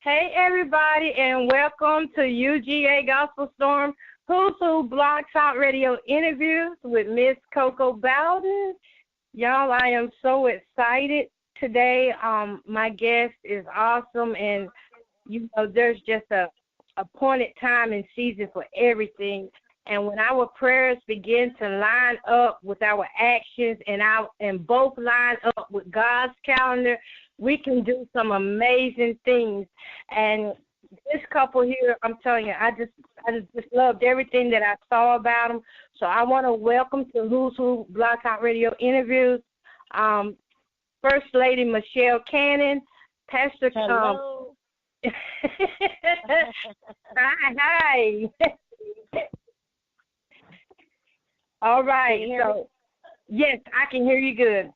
Hey, everybody, and welcome to UGA Gospel Storm Who's Who Blog Talk Radio interviews with Miss Koko Bowden. Y'all, I am so excited today. My guest is awesome, and there's just a appointed time and season for everything. And when our prayers begin to line up with our actions and both line up with God's calendar, we can do some amazing things. And this couple here, I'm telling you, I just loved everything that I saw about them. So I want to welcome to Who's Who Blog Talk Radio interviews, First Lady Michelle Cannon, Pastor. Hello. Hi. All right. So, yes, I can hear you good.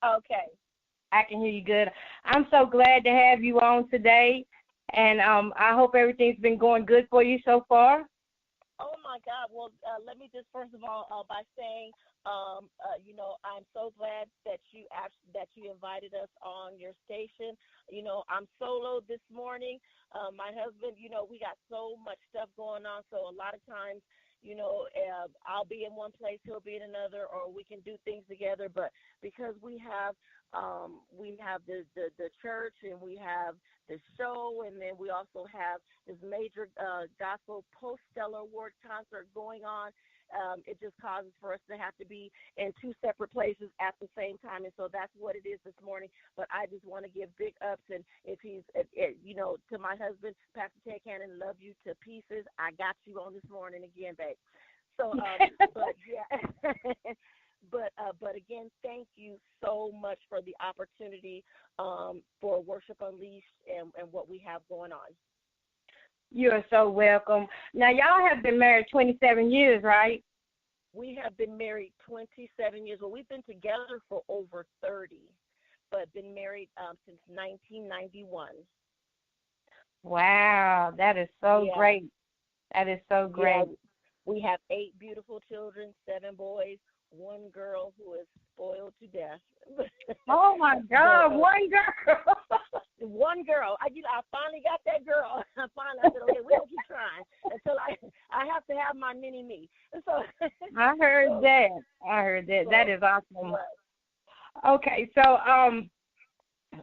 Okay. I can hear you good. I'm so glad to have you on today, and I hope everything's been going good for you so far. Oh my God! Well, let me just first of all by saying, I'm so glad that you invited us on your station. I'm solo this morning. My husband, we got so much stuff going on, so a lot of times, I'll be in one place, he'll be in another, or we can do things together. But because we have the church, and we have the show, and then we also have this major gospel post-stellar award concert going on, it just causes for us to have to be in two separate places at the same time. And so that's what it is this morning. But I just want to give big ups. And if he's, to my husband, Pastor Ted Cannon, love you to pieces. I got you on this morning again, babe. So, but yeah. But again, thank you so much for the opportunity for Worship Unleashed and what we have going on. You are so welcome. Now, y'all have been married 27 years, right? We have been married 27 years. Well, we've been together for over 30, but been married since 1991. Wow, that is so great. That is so great. Yeah, we have 8 beautiful children, 7 boys, 1 girl who is spoiled to death. Oh my God, 1 girl. 1 girl. I finally got that girl. I said, okay, we're gonna keep trying until I have to have my mini me. So I heard that. That is awesome. Okay, so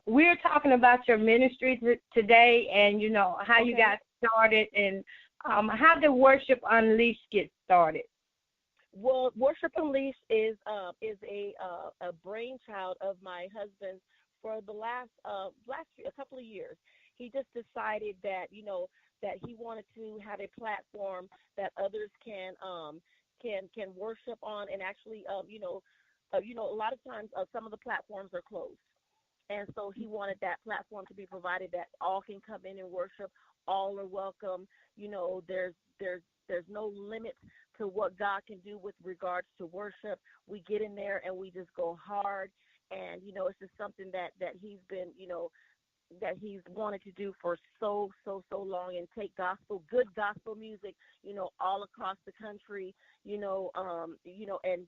we're talking about your ministry today, and how you got started, and how did Worship Unleashed get started? Well, Worship Unleashed is a brainchild of my husband's for the last a couple of years. He just decided that that he wanted to have a platform that others can worship on, and actually a lot of times some of the platforms are closed, and so he wanted that platform to be provided that all can come in and worship. All are welcome. There's no limit to what God can do with regards to worship. We get in there and we just go hard, and it's just something that he's been that he's wanted to do for so long, and take good gospel music, all across the country, and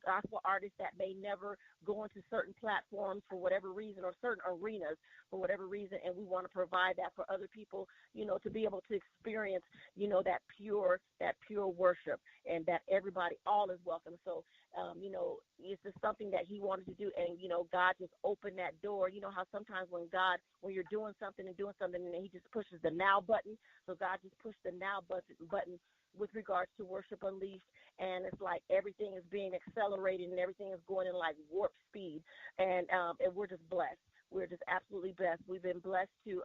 gospel artists that may never go into certain platforms for whatever reason, or certain arenas for whatever reason, and we want to provide that for other people, to be able to experience, that pure worship, and that everybody, all is welcome. So, it's just something that he wanted to do, and God just opened that door. You know how sometimes when you're doing something, and then he just pushes the now button. So God just pushed the now button with regards to Worship Unleashed, and it's like everything is being accelerated and everything is going in like warp speed, and we're just blessed. We're just absolutely blessed. We've been blessed to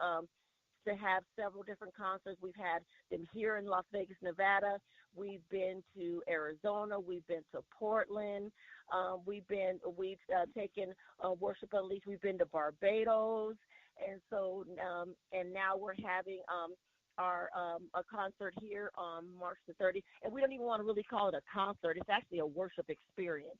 have several different concerts. We've had them here in Las Vegas, Nevada. We've been to Arizona. We've been to Portland. We've taken Worship Unleashed. We've been to Barbados, and so and now we're having a concert here on March the 30th. And we don't even want to really call it a concert. It's actually a worship experience.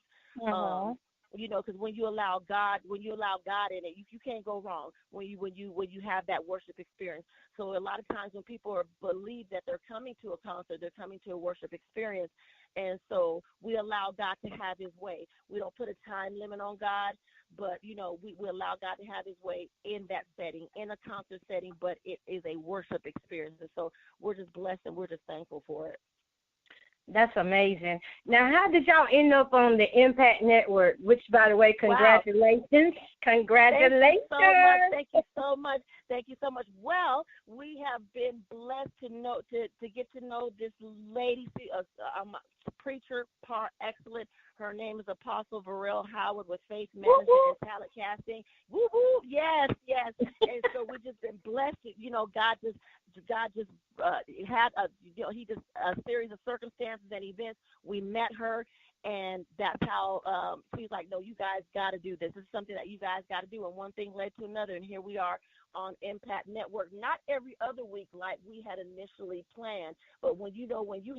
Because when you allow God in it, you can't go wrong when you have that worship experience. So a lot of times when people believe that they're coming to a concert, they're coming to a worship experience, and so we allow God to have His way. We don't put a time limit on God, but, we allow God to have his way in that setting, in a concert setting, but it is a worship experience. And so we're just blessed and we're just thankful for it. That's amazing. Now, how did y'all end up on the Impact Network? Which, by the way, congratulations. Wow. Congratulations. Thank you so much. Thank you so much. Well, we have been blessed to get to know this lady, preacher par excellent. Her name is Apostle Varel Howard with Faith Management and Talent Casting. Woo-hoo! Yes. And so we've just been blessed. God just had a series of circumstances and events. We met her, and that's how she's like, no, you guys got to do this. This is something that you guys got to do. And one thing led to another, and here we are on Impact Network. Not every other week like we had initially planned, but when you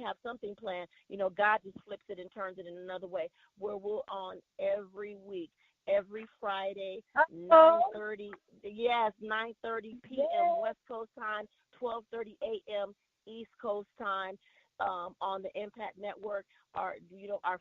have something planned, God just flips it and turns it in another way, where we're on every week. Every Friday, 9:30 p.m. West Coast time, 12:30 a.m. East Coast time, on the Impact Network. Our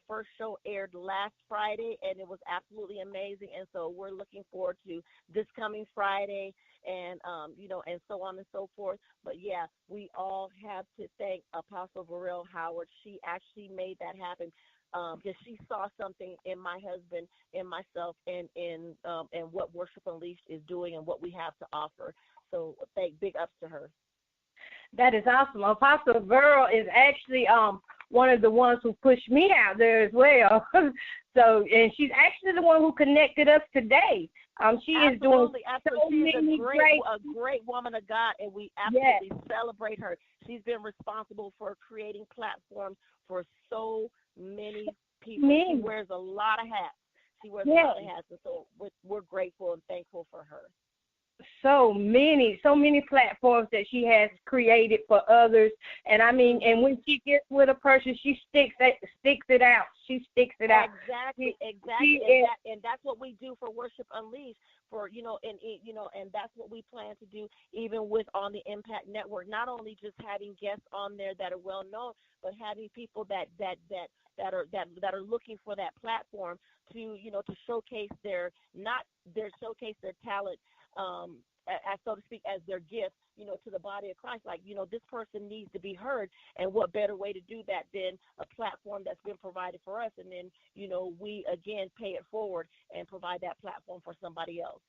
first show aired last Friday, and it was absolutely amazing. And so we're looking forward to this coming Friday, and and so on and so forth. But yeah, we all have to thank Apostle Varel Howard. She actually made that happen. Because she saw something in my husband, in myself, and in what Worship Unleashed is doing and what we have to offer. So big ups to her. That is awesome. Apostle Varel is actually one of the ones who pushed me out there as well. So, and she's actually the one who connected us today. She is doing so many a great woman of God, and we absolutely celebrate her. She's been responsible for creating platforms for so many people. She wears a lot of hats. And so we're grateful and thankful for her. So many platforms that she has created for others, and I mean, and when she gets with a person, she sticks it out. She sticks it out. Exactly. And that's what we do for Worship Unleashed. And that's what we plan to do even with on the Impact Network. Not only just having guests on there that are well known, but having people that are looking for that platform to showcase their talent, as so to speak, as their gift, to the body of Christ. Like, this person needs to be heard, and what better way to do that than a platform that's been provided for us, and then, we again pay it forward and provide that platform for somebody else.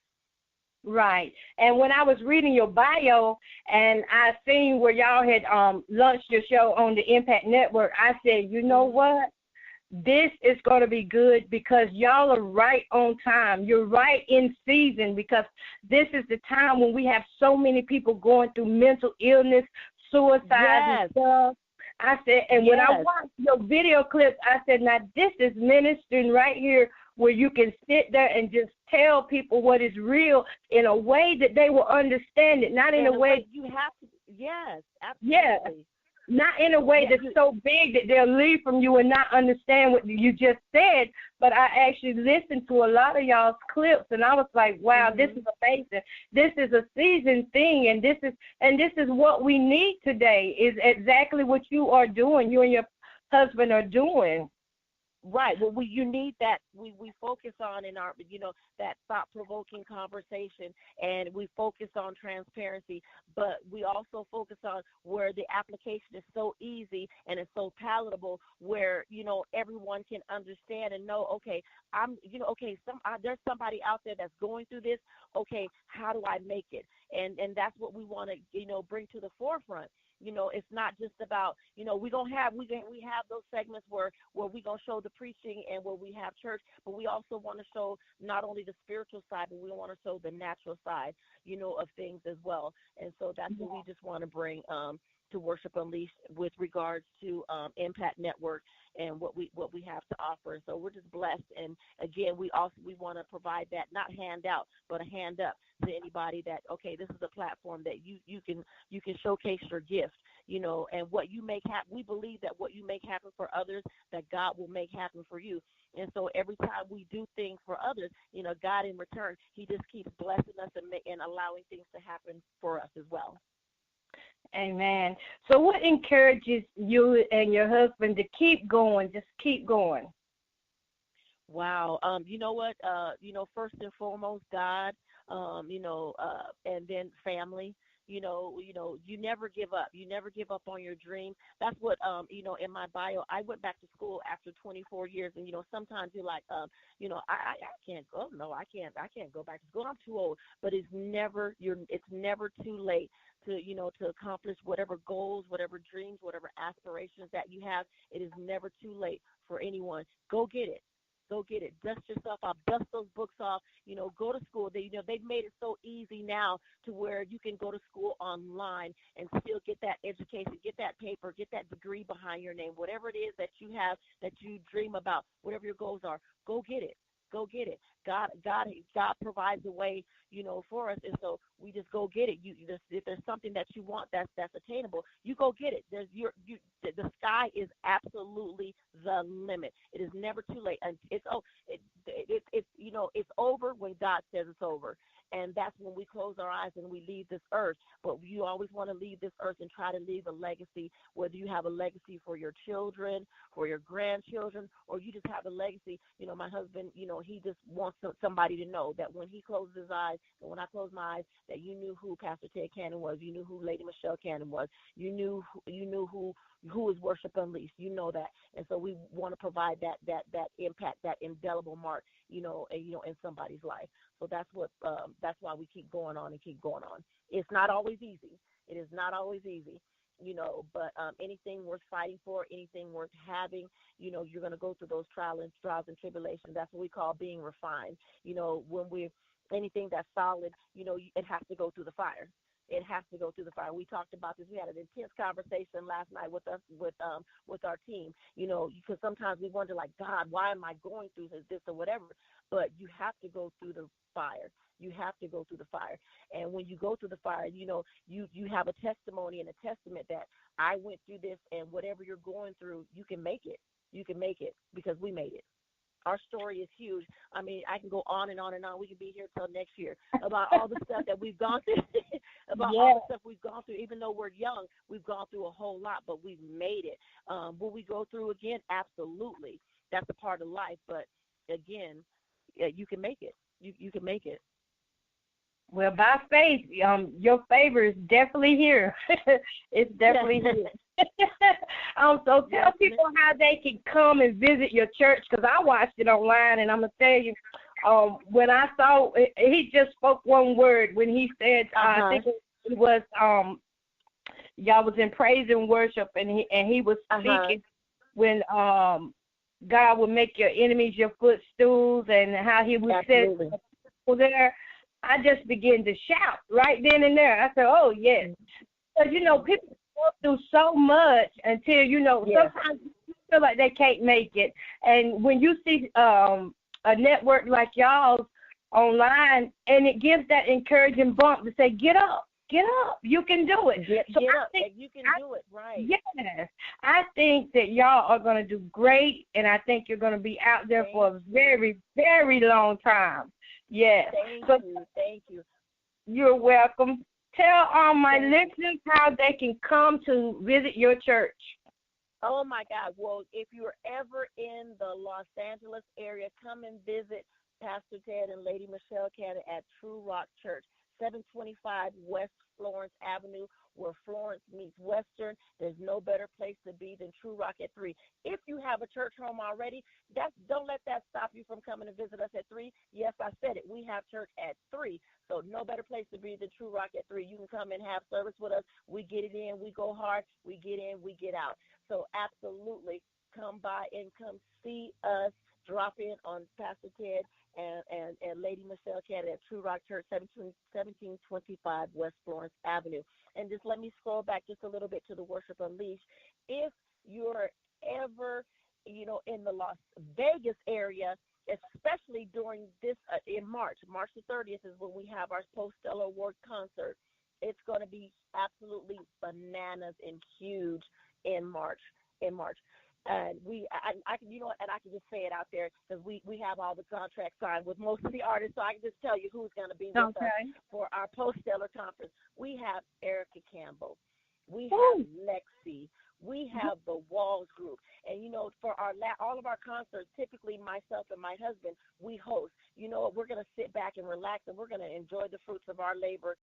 Right. And when I was reading your bio and I seen where y'all had launched your show on the Impact Network, I said, you know what? This is going to be good because y'all are right on time. You're right in season because this is the time when we have so many people going through mental illness, suicide and stuff. I said, and when I watched your video clips, I said, now this is ministering right here where you can sit there and just tell people what is real in a way that they will understand it, not in a way you have to. Yes, absolutely. Yeah. Not in a way that's so big that they'll leave from you and not understand what you just said, but I actually listened to a lot of y'all's clips, and I was like, wow, this is amazing. This is a seasoned thing, and this is what we need today, is exactly what you are doing, you and your husband are doing. Right. Well, you need that. We focus on in our, that thought-provoking conversation, and we focus on transparency, but we also focus on where the application is so easy and it's so palatable, where, everyone can understand and know, okay, there's somebody out there that's going through this. Okay, how do I make it? And that's what we want to, bring to the forefront. It's not just about, we have those segments where we're going to show the preaching and where we have church, but we also want to show not only the spiritual side, but we want to show the natural side, of things as well. And so that's what we just want to bring to Worship Unleashed with regards to Impact Network and what we have to offer. So we're just blessed. And again, we want to provide that, not hand out, but a hand up to anybody that, okay, this is a platform that you can showcase your gift, and what you make happen. We believe that what you make happen for others, that God will make happen for you. And so every time we do things for others, God in return, he just keeps blessing us and allowing things to happen for us as well. Amen. So what encourages you and your husband to keep going, just keep going? Wow. You know what? First and foremost, God. And then family. You never give up. You never give up on your dream. That's what, in my bio, I went back to school after 24 years, and sometimes you're like, I can't go. No, I can't go back to school. I'm too old. But it's never too late to accomplish whatever goals, whatever dreams, whatever aspirations that you have. It is never too late for anyone. Go get it. Go get it. Dust yourself off. Dust those books off. Go to school. They've made it so easy now to where you can go to school online and still get that education, get that paper, get that degree behind your name. Whatever it is that you have, that you dream about, whatever your goals are, go get it. Go get it. God provides a way, for us, and so we just go get it. If there's something that you want that's attainable, you go get it. The sky is absolutely the limit. It is never too late, and it's over when God says it's over, and that's when we close our eyes and we leave this earth. But you always want to leave this earth and try to leave a legacy, whether you have a legacy for your children, for your grandchildren, or you just have a legacy. My husband, he just wants somebody to know that when he closes his eyes, and when I close my eyes, that you knew who Pastor Ted Cannon was, you knew who Lady Michelle Cannon was, you knew who is Worship Unleashed. You know that, and so we want to provide that impact, that indelible mark, in somebody's life. So that's why we keep going on and keep going on. It's not always easy. It is not always easy. But anything worth fighting for, anything worth having, you're going to go through those trials and tribulations. That's what we call being refined. When anything that's solid, it has to go through the fire. It has to go through the fire. We talked about this. We had an intense conversation last night with our team, because sometimes we wonder, like, God, why am I going through this or whatever? But you have to go through the fire. You have to go through the fire. And when you go through the fire, you have a testimony and a testament that I went through this, and whatever you're going through, you can make it. You can make it because we made it. Our story is huge. I mean, I can go on and on and on. We can be here till next year about all the stuff that we've gone through, all the stuff we've gone through. Even though we're young, we've gone through a whole lot, but we've made it. Will we go through again? Absolutely. That's a part of life. But again, you can make it. You can make it. Well, by faith, your favor is definitely here. It's definitely here. So tell people how they can come and visit your church, because I watched it online, and I'm going to tell you, when I saw it, he just spoke one word when he said, I think it was, y'all was in praise and worship, and he was speaking when God would make your enemies your footstools, and how he would set people there. I just began to shout right then and there. I said, oh, yes. Because, people go through so much until, sometimes you feel like they can't make it. And when you see a network like y'all's online, and it gives that encouraging bump to say, get up, you can do it. Get up, you can do it, right. Yes. I think that y'all are going to do great, and I think you're going to be out there for a very, very long time. Yes. Thank you. You're welcome. Tell all my listeners how they can come to visit your church. Oh, my God. Well, if you're ever in the Los Angeles area, come and visit Pastor Ted and Lady Michelle Cannon at True Rock Church, 725 West Florence Avenue, where Florence meets Western. There's no better place to be than True Rock at 3. If you have a church home already, don't let that stop you from coming to visit us at 3. Yes, I said it. We have church at 3. So no better place to be than True Rock at 3. You can come and have service with us. We get it in. We go hard. We get in. We get out. So absolutely come by and come see us. Drop in on Pastor Ted and Lady Michelle Cannon at True Rock Church, 1725 West Florence Avenue. And just let me scroll back just a little bit to the Worship Unleashed. If you're ever, in the Las Vegas area, especially during this, in March the 30th is when we have our Post-Stellar Award concert. It's going to be absolutely bananas and huge in March. And I can, and I can just say it out there because we have all the contracts signed with most of the artists, so I can just tell you who's going to be with us for our Post-Stellar conference. We have Erica Campbell. We have Lexi. We have the Walls group. And, for all of our concerts, typically myself and my husband, we host. We're going to sit back and relax, and we're going to enjoy the fruits of our labor